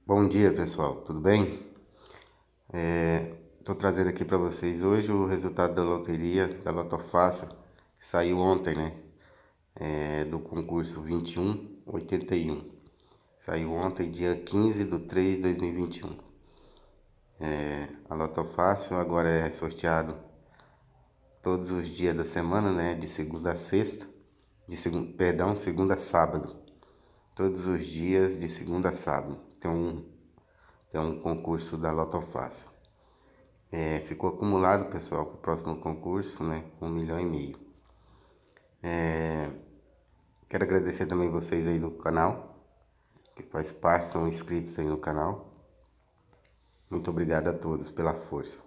Bom dia, pessoal, tudo bem? Estou trazendo aqui para vocês hoje o resultado da loteria da Loto Fácil, que saiu ontem, né? Do concurso 2181. Saiu ontem, dia 15/3/2021. A Loto Fácil agora é sorteado todos os dias da semana, né? De segunda a sexta, segunda a sábado. Todos os dias de segunda a sábado. Tem um concurso da Loto Fácil. Ficou acumulado, pessoal, para o próximo concurso, né? 1,5 milhão. Quero agradecer também vocês aí do canal, que faz parte, são inscritos aí no canal. Muito obrigado a todos pela força.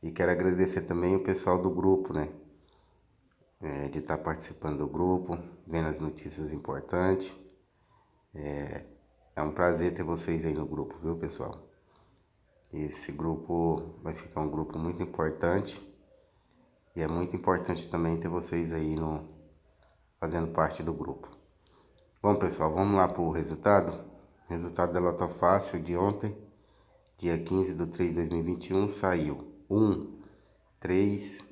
E quero agradecer também o pessoal do grupo, né? De estar participando do grupo, vendo as notícias importantes. É um prazer ter vocês aí no grupo, viu, pessoal? Esse grupo vai ficar um grupo muito importante. E é muito importante também ter vocês aí fazendo parte do grupo. Bom, pessoal, vamos lá para o resultado. Resultado da Loto Fácil de ontem, dia 15/3/2021, saiu 1, 3,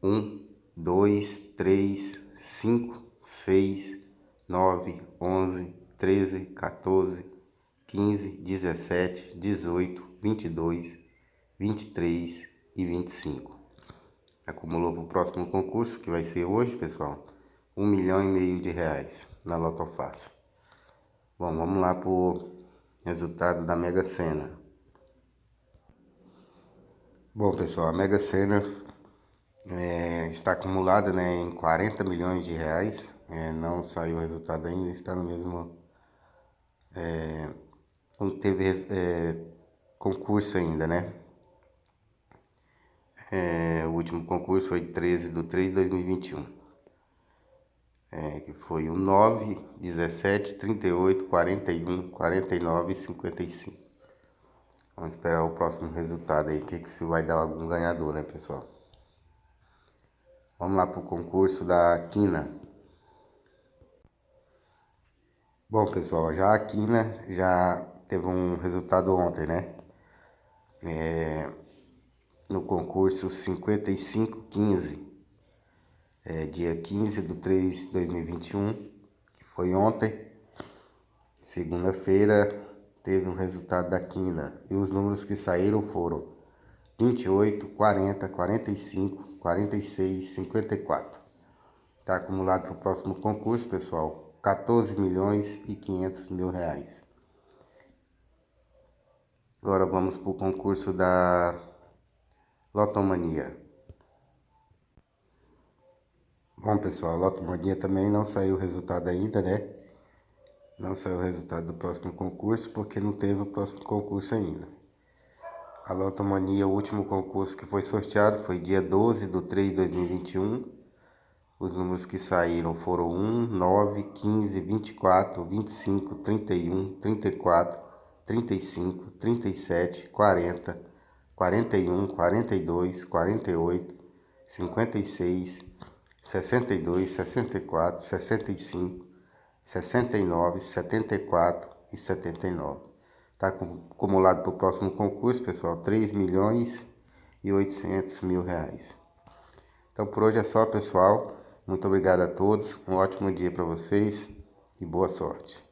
1, 2, 3, 5, 6, 9, 11, 13, 14, 15, 17, 18, 22, 23 e 25. Acumulou para o próximo concurso, que vai ser hoje, pessoal, 1,5 milhão na Loto Fácil. Bom, vamos lá para o resultado da Mega Sena. Bom, pessoal, a Mega Sena está acumulada, né, em 40 milhões de reais. Não saiu o resultado ainda, está no mesmo... não teve concurso ainda, né? O último concurso foi 13/3/2021. Que foi o 9, 17, 38, 41, 49 e 55. Vamos esperar o próximo resultado aí, que se vai dar algum ganhador, né, pessoal? Vamos lá para o concurso da Quina. Bom, pessoal, já a Quina já teve um resultado ontem, né? No concurso 5515, dia 15/3/2021, que foi ontem, segunda-feira, teve um resultado da Quina. E os números que saíram foram 28, 40, 45, 46, 54. Está acumulado para o próximo concurso, pessoal, 14,5 milhões. Agora vamos para o concurso da Lotomania. Bom, pessoal, a Lotomania também não saiu o resultado ainda, né? Não saiu o resultado do próximo concurso porque não teve o próximo concurso ainda. A Lotomania, o último concurso que foi sorteado foi dia 12/3/2021. Os números que saíram foram 1, 9, 15, 24, 25, 31, 34, 35, 37, 40, 41, 42, 48, 56, 62, 64, 65, 69, 74 e 79. Está acumulado para o próximo concurso, pessoal, 3,8 milhões. Então por hoje é só, pessoal. Muito obrigado a todos. Um ótimo dia para vocês e boa sorte.